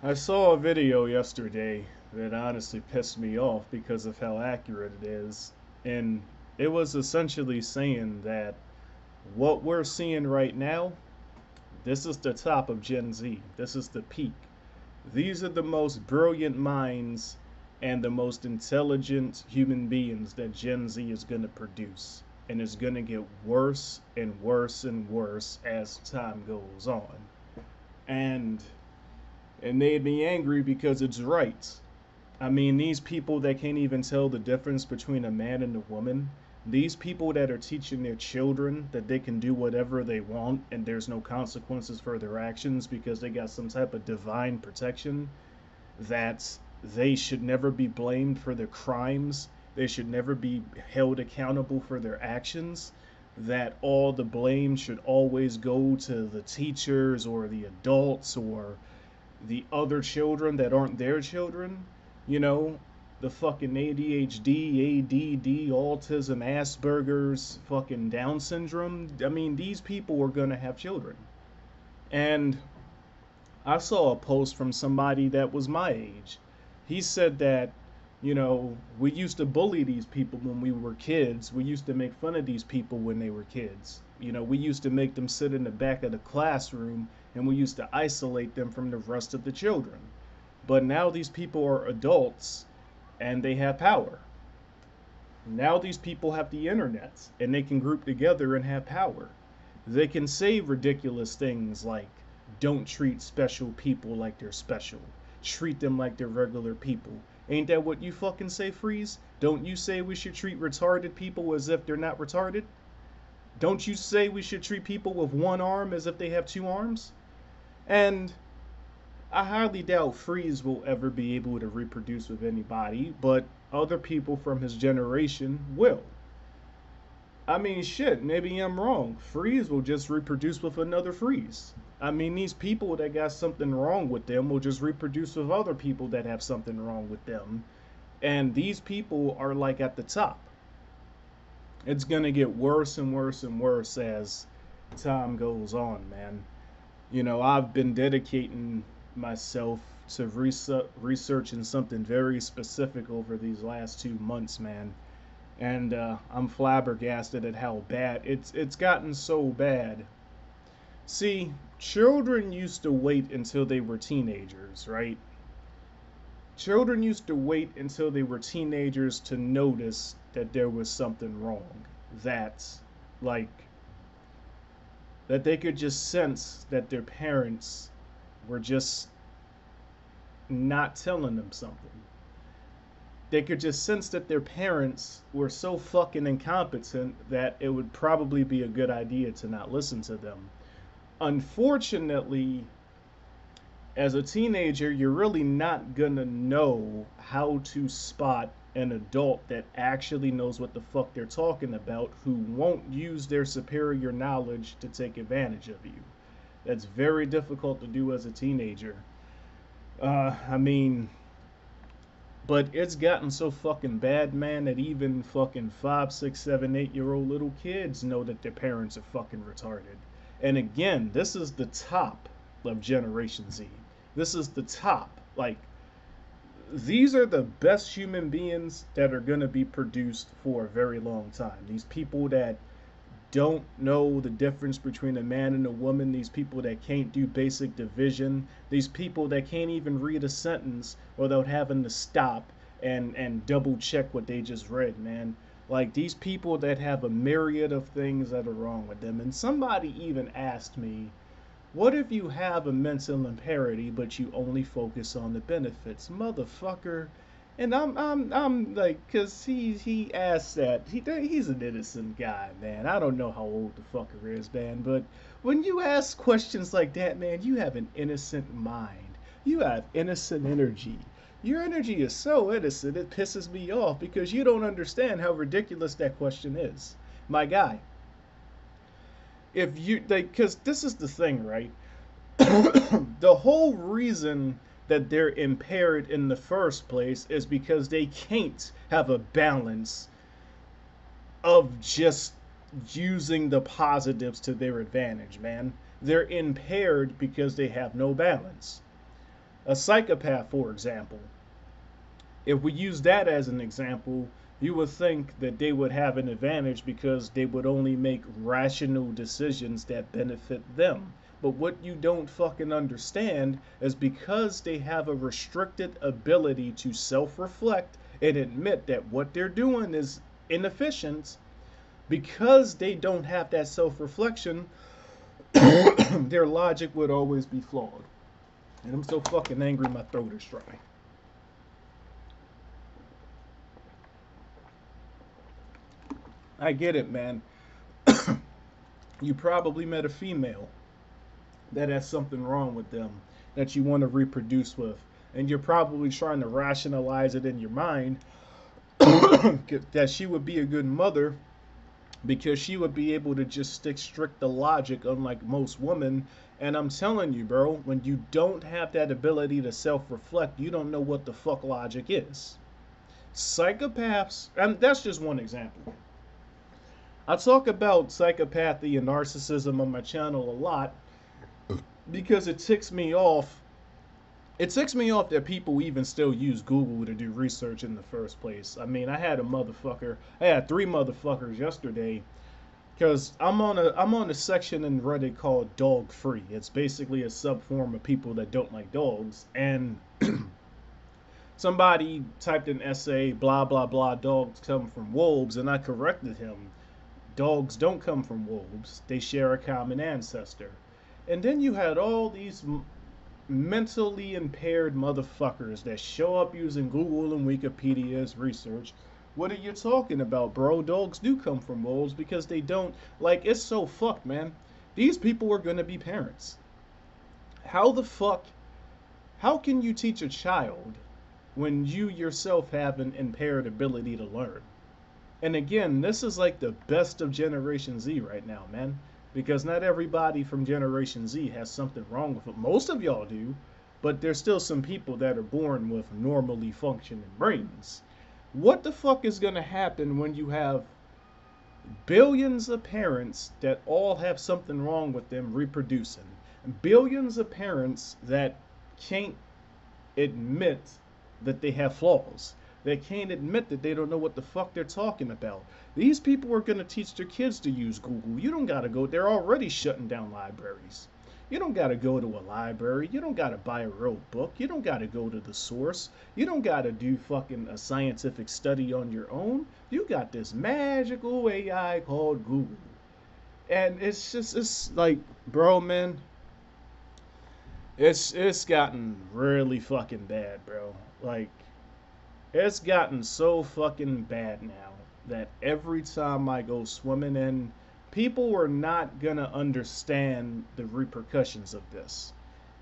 I saw a video yesterday that honestly pissed me off because of how accurate it is. And it was essentially saying that what we're seeing right now, this is the top of Gen Z. This is the peak. These are the most brilliant minds and the most intelligent human beings that Gen Z is going to produce. And it's going to get worse and worse and worse as time goes on. And it made me angry because it's right. I mean, these people that can't even tell the difference between a man and a woman, these people that are teaching their children that they can do whatever they want and there's no consequences for their actions because they got some type of divine protection, that they should never be blamed for their crimes, they should never be held accountable for their actions, that all the blame should always go to the teachers or the adults or the other children that aren't their children, you know, the fucking ADHD, ADD, autism, Asperger's, fucking Down syndrome. I mean, these people are gonna have children. And I saw a post from somebody that was my age. He said that, we used to bully these people when we were kids. We used to make fun of these people when they were kids. We used to make them sit in the back of the classroom and we used to isolate them from the rest of the children. But now these people are adults and they have power. Now these people have the internet and they can group together and have power. They can say ridiculous things like, don't treat special people like they're special. Treat them like they're regular people. Ain't that what you fucking say, Freeze? Don't you say we should treat retarded people as if they're not retarded? Don't you say we should treat people with one arm as if they have two arms? And I highly doubt Freeze will ever be able to reproduce with anybody, but other people from his generation will. I mean, shit, maybe I'm wrong. Freeze will just reproduce with another Freeze. I mean, these people that got something wrong with them will just reproduce with other people that have something wrong with them. And these people are like at the top. It's gonna get worse and worse and worse as time goes on, man. I've been dedicating myself to researching something very specific over these last 2 months, man. And I'm flabbergasted at how bad it's gotten so bad. See, children used to wait until they were teenagers, right? Children used to wait until they were teenagers to notice that there was something wrong. That, like, that they could just sense that their parents were just not telling them something. They could just sense that their parents were so fucking incompetent that it would probably be a good idea to not listen to them. Unfortunately, as a teenager, you're really not gonna know how to spot an adult that actually knows what the fuck they're talking about, who won't use their superior knowledge to take advantage of you. That's very difficult to do as a teenager. I mean, but it's gotten so fucking bad, man, that even fucking 5, 6, 7, 8-year-old little kids know that their parents are fucking retarded. And again, this is the top of Generation Z. This is the top. Like, these are the best human beings that are going to be produced for a very long time. These people that don't know the difference between a man and a woman, these people that can't do basic division, these people that can't even read a sentence without having to stop and double check what they just read, man. Like, these people that have a myriad of things that are wrong with them. And somebody even asked me, what if you have a mental impairity but you only focus on the benefits? Motherfucker. And I'm like, cause he asked that he's an innocent guy, man. I don't know how old the fucker is, man, but when you ask questions like that, man, you have an innocent mind. You have innocent energy. Your energy is so innocent it pisses me off because you don't understand how ridiculous that question is, my guy. If you like, cause this is the thing, right? The whole reason that they're impaired in the first place is because they can't have a balance of just using the positives to their advantage, man. They're impaired because they have no balance. A psychopath, for example, if we use that as an example, you would think that they would have an advantage because they would only make rational decisions that benefit them. But what you don't fucking understand is because they have a restricted ability to self reflect and admit that what they're doing is inefficient, because they don't have that self reflection, their logic would always be flawed. And I'm so fucking angry, my throat is dry. I get it, man. You probably met a female that has something wrong with them that you want to reproduce with. And you're probably trying to rationalize it in your mind that she would be a good mother because she would be able to just stick strict to logic, unlike most women. And I'm telling you, bro, when you don't have that ability to self reflect, you don't know what the fuck logic is. Psychopaths, and that's just one example. I talk about psychopathy and narcissism on my channel a lot because it ticks me off. It ticks me off that people even still use Google to do research in the first place. I mean, I had three motherfuckers yesterday because I'm on a section in Reddit called Dog Free. It's basically a subform of people that don't like dogs, and somebody typed an essay, blah blah blah, dogs come from wolves, and I corrected him. Dogs don't come from wolves. They share a common ancestor. And then you had all these mentally impaired motherfuckers that show up using Google and Wikipedia as research. What are you talking about, bro? Dogs do come from wolves because they don't. Like, it's so fucked, man. These people are going to be parents. How the fuck? How can you teach a child when you yourself have an impaired ability to learn? And again, this is like the best of Generation Z right now, man. Because not everybody from Generation Z has something wrong with it. Most of y'all do, but there's still some people that are born with normally functioning brains. What the fuck is going to happen when you have billions of parents that all have something wrong with them reproducing? Billions of parents that can't admit that they have flaws. They can't admit that they don't know what the fuck they're talking about. These people are going to teach their kids to use Google. You don't got to go. They're already shutting down libraries. You don't got to go to a library. You don't got to buy a real book. You don't got to go to the source. You don't got to do fucking a scientific study on your own. You got this magical AI called Google. And it's like, bro, man, it's gotten really fucking bad, bro. Like, it's gotten so fucking bad now that every time I go swimming in, people are not gonna understand the repercussions of this.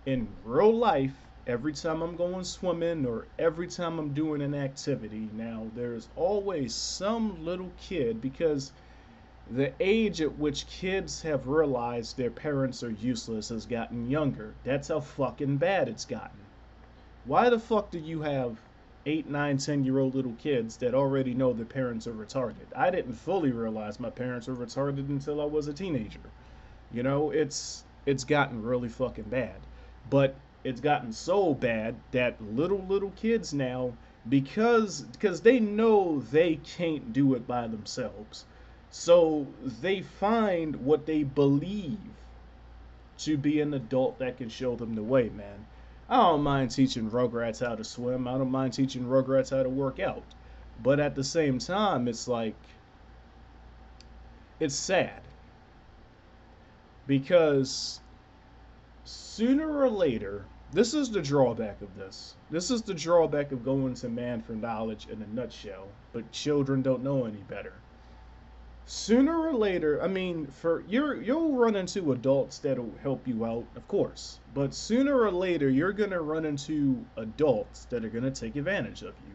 In real life, every time I'm going swimming or every time I'm doing an activity, now there's always some little kid, because the age at which kids have realized their parents are useless has gotten younger. That's how fucking bad it's gotten. Why the fuck do you have 8, 9, 10-year-old little kids that already know their parents are retarded? I didn't fully realize my parents were retarded until I was a teenager. You know, it's gotten really fucking bad. But it's gotten so bad that little kids now, because they know they can't do it by themselves, so they find what they believe to be an adult that can show them the way, man. I don't mind teaching Rugrats how to swim. I don't mind teaching Rugrats how to work out. But at the same time, it's like, it's sad. Because sooner or later, this is the drawback of this. This is the drawback of going to man for knowledge in a nutshell. But children don't know any better. Sooner or later, I mean, you'll run into adults that'll help you out, of course. But sooner or later, you're gonna run into adults that are gonna take advantage of you.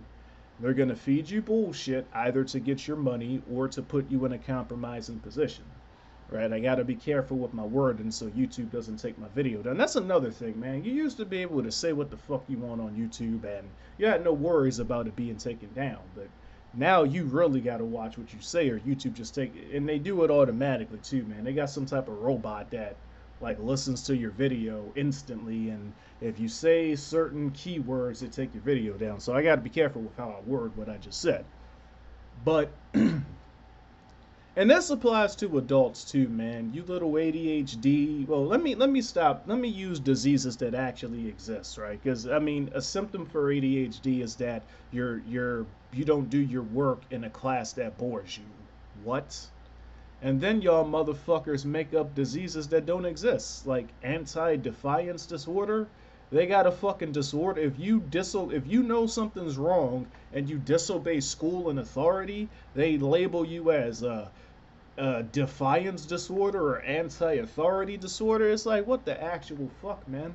They're gonna feed you bullshit either to get your money or to put you in a compromising position. Right? I gotta be careful with my wording so YouTube doesn't take my video down. That's another thing, man. You used to be able to say what the fuck you want on YouTube and you had no worries about it being taken down. But now you really got to watch what you say or YouTube just take it. And they do it automatically too, man. They got some type of robot that like listens to your video instantly, and if you say certain keywords, it take your video down. So I got to be careful with how I word what I just said. But and this applies to adults too, man. You little ADHD. Well, let me stop. Let me use diseases that actually exist, right? Because I mean, a symptom for ADHD is that you don't do your work in a class that bores you. What? And then y'all motherfuckers make up diseases that don't exist, like anti-defiance disorder. They got a fucking disorder. If you know something's wrong and you disobey school and authority, they label you as defiance disorder or anti-authority disorder. It's like, what the actual fuck, man?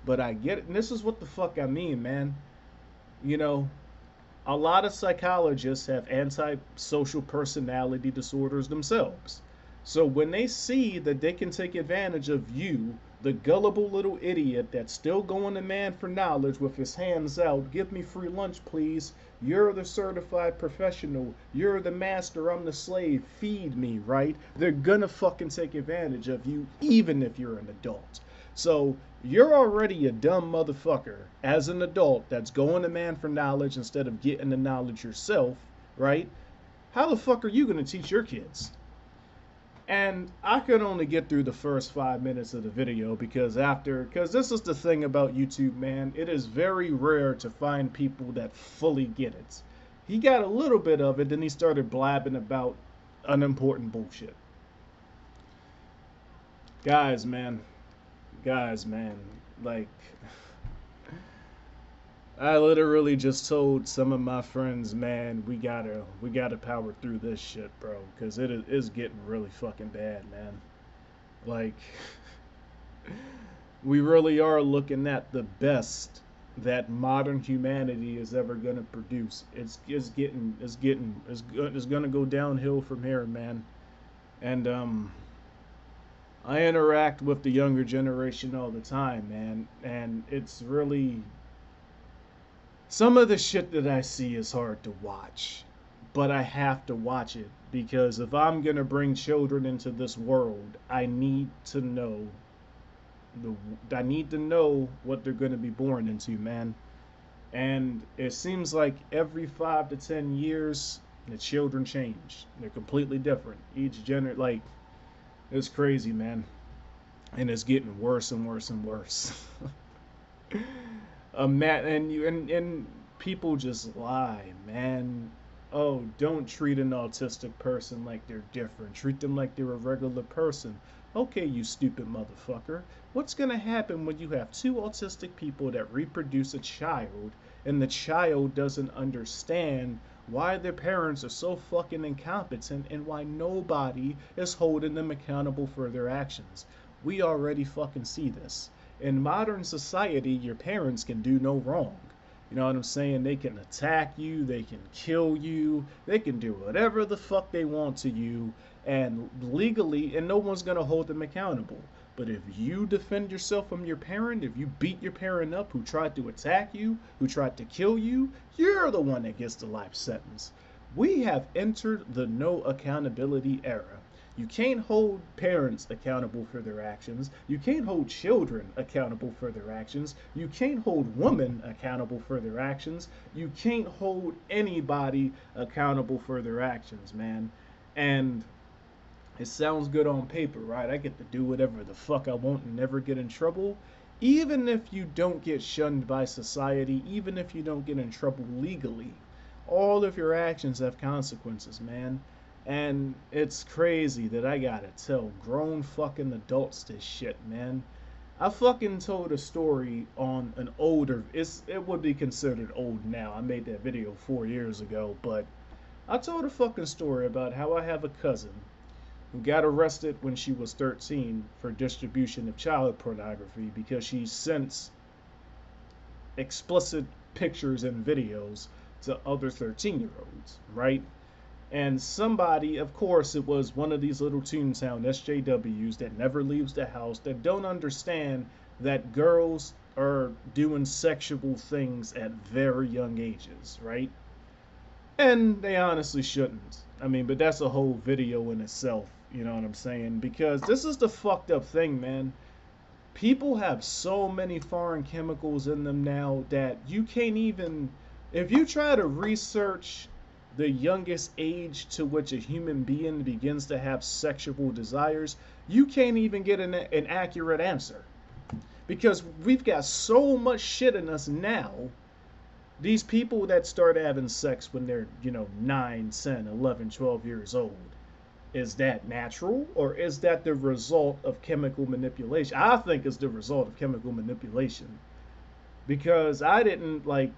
But I get it, and this is what the fuck I mean, man. You know, a lot of psychologists have antisocial personality disorders themselves. So when they see that they can take advantage of you, the gullible little idiot that's still going to man for knowledge with his hands out, give me free lunch, please. You're the certified professional. You're the master. I'm the slave. Feed me, right? They're gonna fucking take advantage of you, even if you're an adult. So you're already a dumb motherfucker as an adult that's going to man for knowledge instead of getting the knowledge yourself, right? How the fuck are you gonna teach your kids? And I could only get through the first 5 minutes of the video because this is the thing about YouTube, man. It is very rare to find people that fully get it. He got a little bit of it, then he started blabbing about unimportant bullshit. Guys, man, like, I literally just told some of my friends, man, we gotta power through this shit, bro, because it is getting really fucking bad, man. Like, we really are looking at the best that modern humanity is ever gonna produce. It's gonna go downhill from here, man. And I interact with the younger generation all the time, man, and it's really, some of the shit that I see is hard to watch, but I have to watch it because if I'm gonna bring children into this world, I need to know what they're gonna be born into, man. And it seems like every 5 to 10 years, the children change. They're completely different. Like, it's crazy, man, and it's getting worse and worse and worse. And people just lie, man. Oh, don't treat an autistic person like they're different. Treat them like they're a regular person. Okay, you stupid motherfucker. What's gonna happen when you have two autistic people that reproduce a child and the child doesn't understand why their parents are so fucking incompetent and why nobody is holding them accountable for their actions? We already fucking see this. In modern society, your parents can do no wrong. You know what I'm saying? They can attack you, they can kill you, they can do whatever the fuck they want to you, and legally, and no one's gonna hold them accountable. But if you defend yourself from your parent, if you beat your parent up who tried to attack you, who tried to kill you, you're the one that gets the life sentence. We have entered the no accountability era. You can't hold parents accountable for their actions. You can't hold children accountable for their actions. You can't hold women accountable for their actions. You can't hold anybody accountable for their actions, man. And it sounds good on paper, right? I get to do whatever the fuck I want and never get in trouble. Even if you don't get shunned by society, even if you don't get in trouble legally, all of your actions have consequences, man. And it's crazy that I gotta tell grown fucking adults this shit, man. I fucking told a story on an older, it would be considered old now. I made that video 4 years ago, but I told a fucking story about how I have a cousin who got arrested when she was 13 for distribution of child pornography because she sent explicit pictures and videos to other 13-year-olds, right? And somebody, of course, it was one of these little Toontown SJWs that never leaves the house, that don't understand that girls are doing sexual things at very young ages, right? And they honestly shouldn't. I mean, but that's a whole video in itself. You know what I'm saying? Because this is the fucked up thing, man. People have so many foreign chemicals in them now that you can't even, if you try to research the youngest age to which a human being begins to have sexual desires, you can't even get an accurate answer. Because we've got so much shit in us now. These people that start having sex when they're, 9, 10, 11, 12 years old, is that natural or is that the result of chemical manipulation? I think it's the result of chemical manipulation because I didn't like,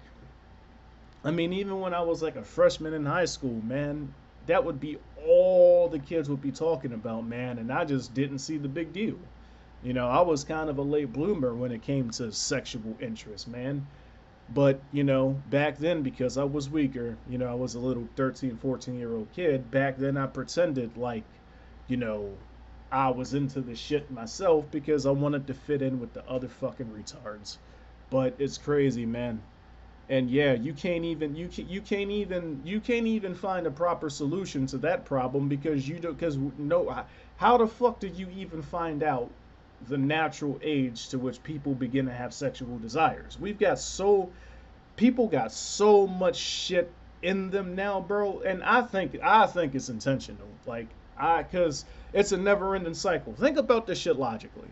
I mean, even when I was like a freshman in high school, man, that would be all the kids would be talking about, man, and I just didn't see the big deal. I was kind of a late bloomer when it came to sexual interest, man. But, back then, because I was weaker, I was a little 13, 14-year-old kid. Back then, I pretended like, you know, I was into the shit myself because I wanted to fit in with the other fucking retards. But it's crazy, man. And yeah, you can't even find a proper solution to that problem because you don't because no, how the fuck did you even find out the natural age to which people begin to have sexual desires? People got so much shit in them now, bro, and I think it's intentional. Like cuz it's a never-ending cycle. Think about this shit logically.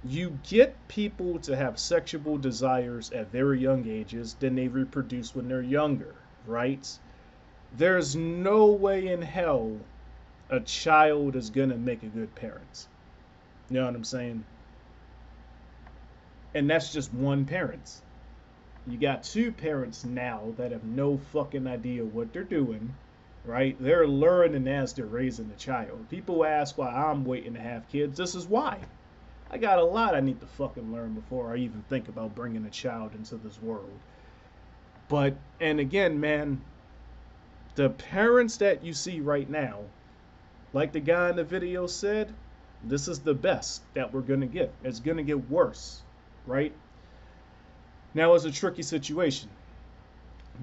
You get people to have sexual desires at very young ages, then they reproduce when they're younger, right? There's no way in hell a child is gonna make a good parent. You know what I'm saying? And that's just one parent. You got two parents now that have no fucking idea what they're doing, right? They're learning as they're raising the child. People ask why I'm waiting to have kids. This is why. I got a lot I need to fucking learn before I even think about bringing a child into this world. But, and again, man, the parents that you see right now, like the guy in the video said, this is the best that we're going to get. It's going to get worse, right? Now, it's a tricky situation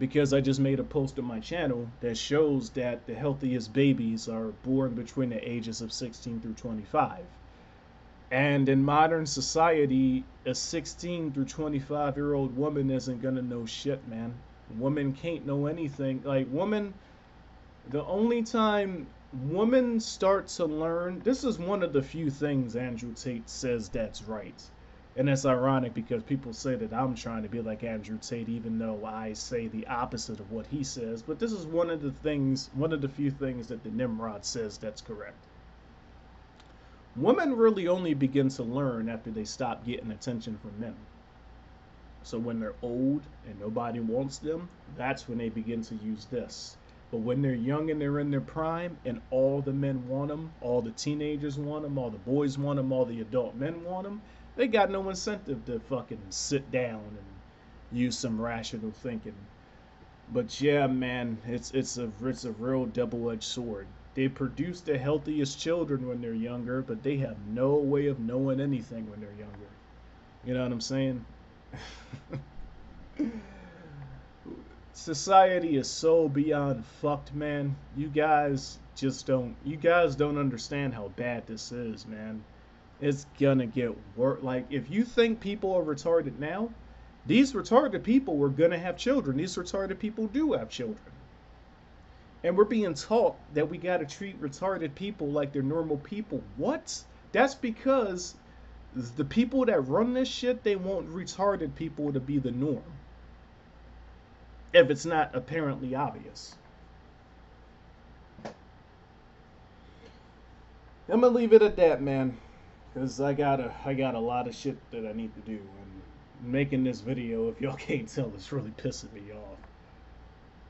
because I just made a post on my channel that shows that the healthiest babies are born between the ages of 16 through 25. And in modern society, a 16 through 25-year-old woman isn't gonna know shit, man. Women can't know anything. Like, the only time women start to learn, this is one of the few things Andrew Tate says that's right. And it's ironic because people say that I'm trying to be like Andrew Tate, even though I say the opposite of what he says. But this is one of the few things that the Nimrod says that's correct. Women really only begin to learn after they stop getting attention from men. So when they're old and nobody wants them, that's when they begin to use this. But when they're young and they're in their prime and all the men want them, all the teenagers want them, all the boys want them, all the adult men want them, they got no incentive to fucking sit down and use some rational thinking. But yeah, man, it's a real double-edged sword. They produce the healthiest children when they're younger, but they have no way of knowing anything when they're younger. You know what I'm saying? Society is so beyond fucked, man. You guys don't understand how bad this is, man. It's gonna get worse. Like, if you think people are retarded now, these retarded people were gonna have children. These retarded people do have children. And we're being taught that we gotta treat retarded people like they're normal people. What? That's because the people that run this shit, they want retarded people to be the norm. If it's not apparently obvious. I'm gonna leave it at that, man. Because I got a lot of shit that I need to do. And making this video, if y'all can't tell, it's really pissing me off.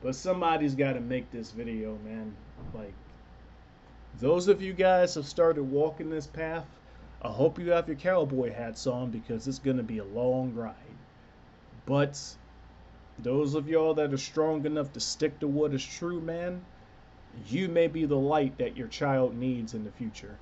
But somebody's got to make this video, man. Like, those of you guys have started walking this path, I hope you have your cowboy hats on because it's going to be a long ride. But those of y'all that are strong enough to stick to what is true, man, you may be the light that your child needs in the future.